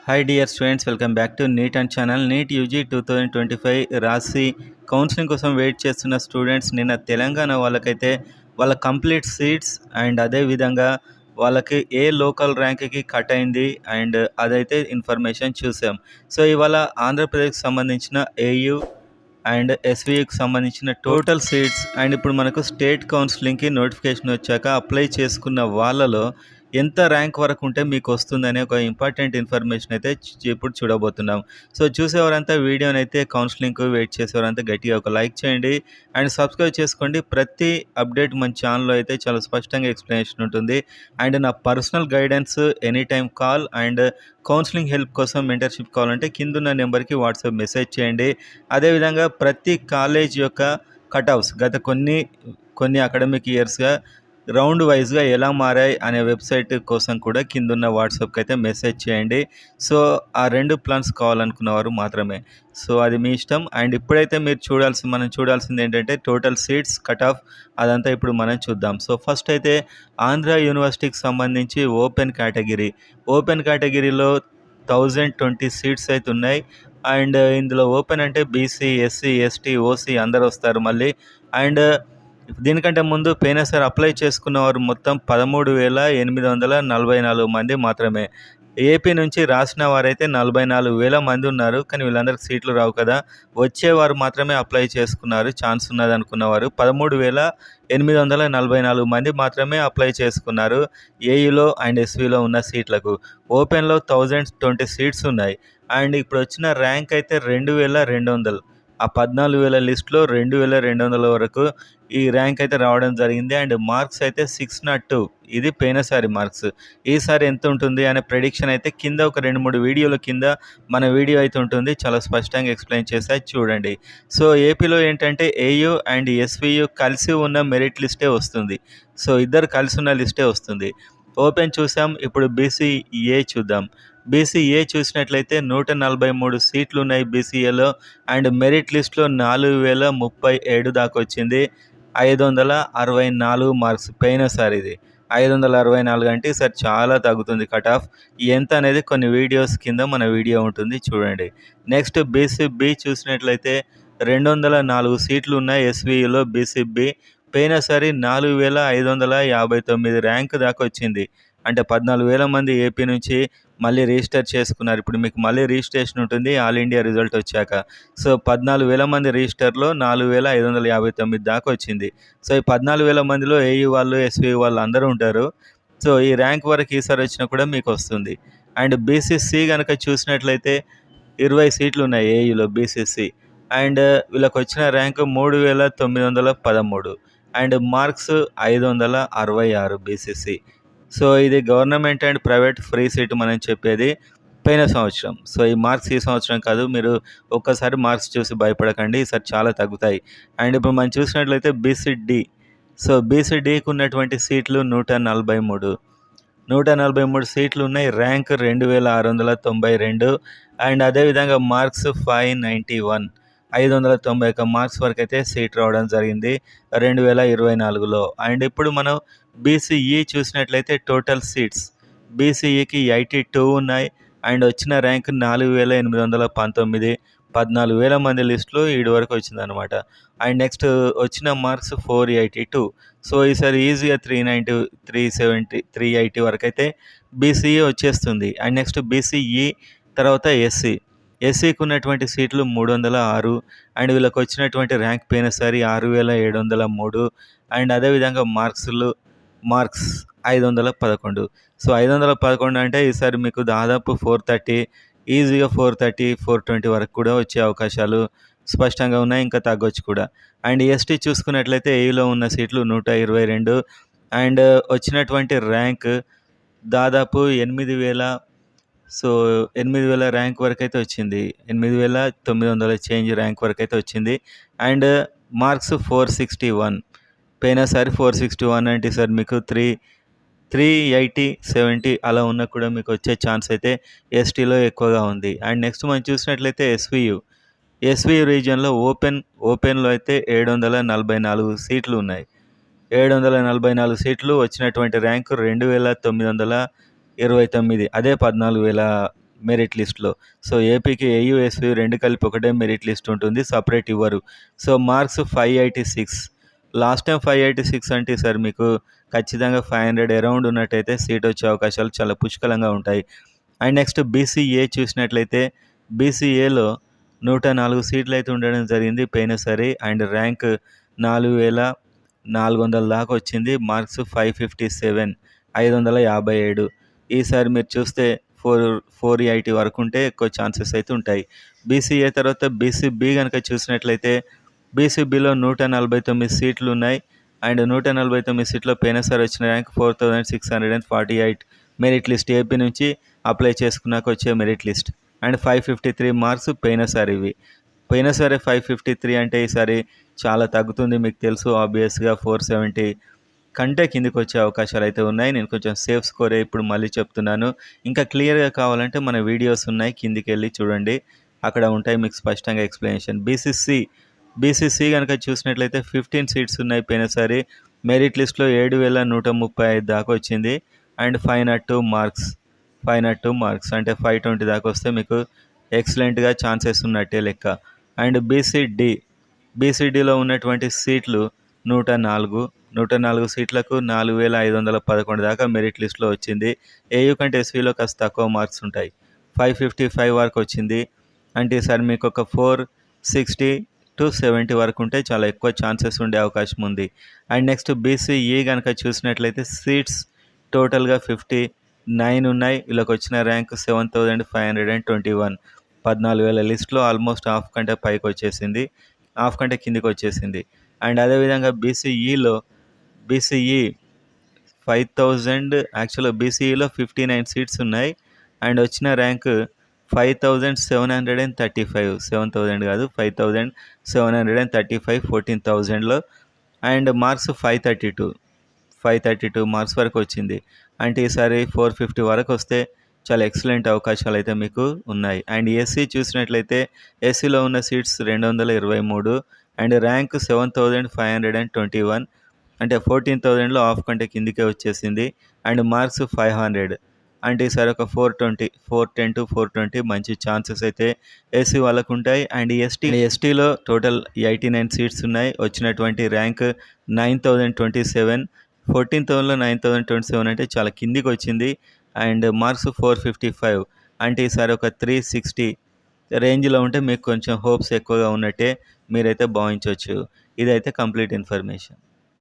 Hi dear students, welcome back to NEET and channel. NEET UG 2025 రాసి counselling కోసం wait చేస్తున్న students నిన్న తెలంగాణ వాళ్ళకైతే వాళ్ళ కంప్లీట్ సీట్స్ అండ్ అదేవిధంగా వాళ్ళకి ఏ లోకల్ ర్యాంక్కి కట్ అయింది అండ్ అదైతే ఇన్ఫర్మేషన్ చూసాం. సో ఇవాళ ఆంధ్రప్రదేశ్కి సంబంధించిన ఏయూ అండ్ ఎస్వీకి సంబంధించిన టోటల్ సీట్స్ అండ్ ఇప్పుడు మనకు స్టేట్ కౌన్సిలింగ్కి నోటిఫికేషన్ వచ్చాక అప్లై చేసుకున్న వాళ్ళలో ఎంత ర్యాంక్ వరకు ఉంటే మీకు వస్తుందనే ఒక ఇంపార్టెంట్ ఇన్ఫర్మేషన్ అయితే ఇప్పుడు చూడబోతున్నాం. సో చూసేవారంతా వీడియోని అయితే కౌన్సిలింగ్కి వెయిట్ చేసేవారంతా గట్టిగా ఒక లైక్ చేయండి అండ్ సబ్స్క్రైబ్ చేసుకోండి. ప్రతి అప్డేట్ మన ఛానల్లో అయితే చాలా స్పష్టంగా ఎక్స్ప్లెనేషన్ ఉంటుంది. అండ్ నా personal guidance any time call and counselling help కోసం మెంటర్షిప్ కావాలంటే కిందున్న నెంబర్కి వాట్సాప్ మెసేజ్ చేయండి. అదేవిధంగా ప్రతి కాలేజ్ యొక్క కట్ ఆఫ్స్ గత కొన్ని అకాడమిక్ ఇయర్స్గా రౌండ్ వైజ్గా ఎలా మారాయి అనే వెబ్సైట్ కోసం కూడా కిందున్న వాట్సాప్కి అయితే మెసేజ్ చేయండి. సో ఆ రెండు ప్లాన్స్ కావాలనుకున్నవారు మాత్రమే. సో అది మీ ఇష్టం. అండ్ ఇప్పుడైతే మనం చూడాల్సింది ఏంటంటే టోటల్ సీట్స్ కట్ ఆఫ్ అదంతా ఇప్పుడు మనం చూద్దాం. సో ఫస్ట్ అయితే ఆంధ్ర యూనివర్సిటీకి సంబంధించి ఓపెన్ కేటగిరీలో 1020 సీట్స్ అయితే ఉన్నాయి. అండ్ ఇందులో ఓపెన్ అంటే బీసీ, ఎస్సీ, ఎస్టీ, ఓసీ అందరు వస్తారు మళ్ళీ. అండ్ దీనికంటే ముందు పోయినసారి అప్లై చేసుకున్నవారు మొత్తం 13,844 మంది మాత్రమే. ఏపీ నుంచి రాసిన వారైతే 44,000 మంది ఉన్నారు. కానీ వీళ్ళందరికీ సీట్లు రావు కదా, వచ్చేవారు మాత్రమే అప్లై చేసుకున్నారు. ఛాన్స్ ఉన్నది అనుకున్నవారు 13,844 మంది మాత్రమే అప్లై చేసుకున్నారు ఏయూలో అండ్ ఎస్వీలో ఉన్న సీట్లకు. ఓపెన్లో 1020 సీట్స్ ఉన్నాయి. అండ్ ఇప్పుడు వచ్చిన ర్యాంక్ అయితే 2,200. ఆ 14,000 లిస్టులో 2,200 వరకు ఈ ర్యాంక్ అయితే రావడం జరిగింది. అండ్ మార్క్స్ అయితే 602. ఇది పోయినసారి మార్క్స్. ఈసారి ఎంత ఉంటుంది అనే ప్రెడిక్షన్ అయితే కింద ఒక 2-3 వీడియోల కింద మన వీడియో అయితే ఉంటుంది, చాలా స్పష్టంగా ఎక్స్ప్లెయిన్ చేశాయి చూడండి. సో ఏపీలో ఏంటంటే ఏయూ అండ్ ఎస్వీయూ కలిసి ఉన్న మెరిట్ లిస్టే వస్తుంది. సో ఇద్దరు కలిసి ఉన్న లిస్టే వస్తుంది. ఓపెన్ చూసాం, ఇప్పుడు బీసీఏ చూద్దాం. బీసీఏ చూసినట్లయితే 143 సీట్లు ఉన్నాయి బీసీఏలో. అండ్ మెరిట్ లిస్ట్లో 4,037 దాకా వచ్చింది. 564 మార్క్స్ పోయినసారి. ఇది 564 అంటే ఈసారి చాలా తగ్గుతుంది కట్ ఆఫ్. ఎంత అనేది కొన్ని వీడియోస్ కింద మన వీడియో ఉంటుంది చూడండి. నెక్స్ట్ బీసీబీ చూసినట్లయితే 204 సీట్లు ఉన్నాయి ఎస్వీయూలో బీసీబీ. పోయినసారి 4,559 ర్యాంక్ దాకా వచ్చింది. అంటే 14,000 మంది ఏపీ నుంచి మళ్ళీ రిజిస్టర్ చేసుకున్నారు. ఇప్పుడు మీకు మళ్ళీ రిజిస్ట్రేషన్ ఉంటుంది ఆల్ ఇండియా రిజల్ట్ వచ్చాక. సో 14,000 మంది రిజిస్టర్లో 4,559 దాకా వచ్చింది. సో ఈ 14,000 మందిలో ఏయూ వాళ్ళు, ఎస్వీ వాళ్ళు అందరూ ఉంటారు. సో ఈ ర్యాంక్ వరకు ఈసారి వచ్చినా కూడా మీకు వస్తుంది. అండ్ బీసీసీ కనుక చూసినట్లయితే 20 సీట్లు ఉన్నాయి ఏయూలో బీసీసీ. అండ్ వీళ్ళకి వచ్చిన rank 3,913. And marks 566 BCC. So ఇది government and private free seat మనం చెప్పేది పోయిన సంవత్సరం. సో ఈ మార్క్స్ ఈ సంవత్సరం కాదు, మీరు ఒక్కసారి మార్క్స్ చూసి భయపడకండి, ఈసారి చాలా తగ్గుతాయి. అండ్ ఇప్పుడు మనం చూసినట్లయితే బీసీడీ. సో బీసీడీకి ఉన్నటువంటి సీట్లు 143 సీట్లు ఉన్నాయి. ర్యాంక్ 2,692. అండ్ అదేవిధంగా మార్క్స్ 591. 591 మార్క్స్ వరకు అయితే సీట్ రావడం జరిగింది 2024లో. అండ్ ఇప్పుడు మనం బీసీఈ చూసినట్లయితే టోటల్ సీట్స్ బీసీఈకి 82 ఉన్నాయి. అండ్ వచ్చిన ర్యాంక్ 4,819. 14,000 మంది లిస్టులో ఈడు వరకు వచ్చిందనమాట. అండ్ నెక్స్ట్ వచ్చిన మార్క్స్ 482. సో ఈసారి ఈజీగా 390, 370, 380 వరకు అయితే బీసీఈ వచ్చేస్తుంది. అండ్ నెక్స్ట్ బీసీఈ తర్వాత ఎస్సీకి ఉన్నటువంటి సీట్లు 306. అండ్ వీళ్ళకి వచ్చినటువంటి ర్యాంక్ పోయినసారి 6,703. అండ్ అదేవిధంగా మార్క్స్ 511. సో 511 అంటే ఈసారి మీకు దాదాపు 430, ఈజీగా 430, 420 వరకు కూడా వచ్చే అవకాశాలు స్పష్టంగా ఉన్నాయి, ఇంకా తగ్గొచ్చు కూడా. అండ్ ఎస్టీ చూసుకున్నట్లయితే ఏయూలో ఉన్న సీట్లు 122. అండ్ వచ్చినటువంటి ర్యాంక్ దాదాపు 8,000. సో 8,000 ర్యాంక్ వరకు అయితే వచ్చింది. 8,900 చేంజ్ ర్యాంక్ వరకు అయితే వచ్చింది. And marks 461. పోయినసారి 461 అంటే సార్ మీకు 380, 70 అలా ఉన్నా కూడా మీకు వచ్చే ఛాన్స్ అయితే ఎస్టీలో ఎక్కువగా ఉంది. అండ్ నెక్స్ట్ మనం చూసినట్లయితే ఎస్వీయూ రీజియన్లో ఓపెన్లో అయితే 744 సీట్లు ఉన్నాయి. 744 సీట్లు వచ్చినటువంటి ర్యాంకు 2,929. అదే 14,000 మెరిట్ లిస్ట్‌లో. సో, ఏపీకి ఏయూ, ఎస్‌వి 2 కలిపి ఒకటే మెరిట్ లిస్ట్ ఉంటుంది. సెపరేట్ ఇవ్వరు. So, marks 586. లాస్ట్ టైమ్ 586 అంటే ఈసారి మీకు ఖచ్చితంగా 500 అరౌండ్ ఉన్నట్టయితే సీట్ వచ్చే అవకాశాలు చాలా పుష్కలంగా ఉంటాయి. అండ్ నెక్స్ట్ బీసీఏ చూసినట్లయితే బీసీఏలో 104 సీట్లయితే ఉండడం జరిగింది పోయినసారి. అండ్ ర్యాంక్ 4400 దాకా వచ్చింది. మార్క్స్ 557, 557. ఈసారి మీరు చూస్తే 480 వరకు ఉంటే ఎక్కువ ఛాన్సెస్ అయితే ఉంటాయి. బీసీఏ తర్వాత బీసీబీ గనక చూసినట్లయితే బీసీబీలో 149 సీట్లు ఉన్నాయి. అండ్ 149 సీట్‌లో పోయినసారి వచ్చిన ర్యాంక్ 4648 మెరిట్ లిస్ట్. ఏపీ నుంచి అప్లై చేసుకున్నాక వచ్చే మెరిట్ లిస్ట్. అండ్ 553 మార్క్స్ పోయినసారివి. పోయినసారి 553 అంటే ఈసారి చాలా తగ్గుతుంది మీకు తెలుసు ఆబ్వియస్‌గా. 470 కంటే కిందకి వచ్చే అవకాశాలు అయితే ఉన్నాయి. నేను కొంచెం సేఫ్ స్కోరే ఇప్పుడు మళ్ళీ చెప్తున్నాను. ఇంకా క్లియర్‌గా కావాలంటే మన వీడియోస్ ఉన్నాయి, కిందికెళ్ళి చూడండి. అక్కడ ఉంటాయి మీకు స్పష్టంగా ఎక్స్‌ప్లనేషన్. బీసీసీ గనక చూసినట్లయితే 15 సీట్స్ ఉన్నాయి పోయినసారి. మెరిట్ లిస్ట్‌లో 7135 దాకా వచ్చింది. అండ్ 502 మార్క్స్ అంటే 520 దాకా వస్తే మీకు ఎక్సలెంట్‌గా ఛాన్సెస్ ఉన్నట్టే లెక్క. అండ్ బీసీడీలో ఉన్నటువంటి సీట్లు 104 సీట్లకు 4511 దాకా మెరిట్ లిస్ట్‌లో వచ్చింది. ఏయూ కంటే ఎస్‌విలో కాస్త తక్కువ మార్క్స్ ఉంటాయి. 555 వరకు వచ్చింది. అంటే ఈసారి మీకు ఒక 460 to 70 వరకు ఉంటే చాలా ఎక్కువ ఛాన్సెస్ ఉండే అవకాశం ఉంది. అండ్ నెక్స్ట్ బీసీఈ గనక చూసినట్లయితే సీట్స్ టోటల్‌గా 59 ఉన్నాయి. వీళ్ళకి వచ్చిన ర్యాంక్ 7521. 14,000 లిస్ట్‌లో ఆల్మోస్ట్ హాఫ్ కంటే పైకి వచ్చేసింది. హాఫ్ కంటే కిందికి వచ్చేసింది. అండ్ అదేవిధంగా బీసీఈ 5000 యాక్చువల్‌గా బీసీఈలో 59 సీట్స్ ఉన్నాయి. అండ్ వచ్చిన ర్యాంక్ 5735. 7000 కాదు, 5735 14,000లో. అండ్ మార్క్స్ 532 మార్క్స్ వరకు వచ్చింది. అంటే ఈసారి 450 వరకు వస్తే చాలా ఎక్సలెంట్ అవకాశాలు అయితే మీకు ఉన్నాయి. అండ్ ఎస్సీ చూసినట్లయితే ఎస్సీలో ఉన్న సీట్స్ 223 అండ్ ర్యాంక్ 7521. అంటే 14,000లో హాఫ్ కంటే కిందికే వచ్చేసింది. And marks 500. అంటే ఈసారి ఒక 410 to 420 మంచి ఛాన్సెస్ అయితే ఎస్సీ వాళ్ళకు ఉంటాయి. అండ్ ఎస్టీలో టోటల్ 89 సీట్స్ ఉన్నాయి. వచ్చినటువంటి ర్యాంక్ 9027. 14,000లో 9027 అంటే చాలా కిందికి వచ్చింది. And marks 455. అంటే ఈసారి ఒక 360 రేంజ్లో ఉంటే మీకు కొంచెం హోప్స్ ఎక్కువగా ఉన్నట్టే మీరైతే భావించవచ్చు. ఇదైతే కంప్లీట్ ఇన్ఫర్మేషన్.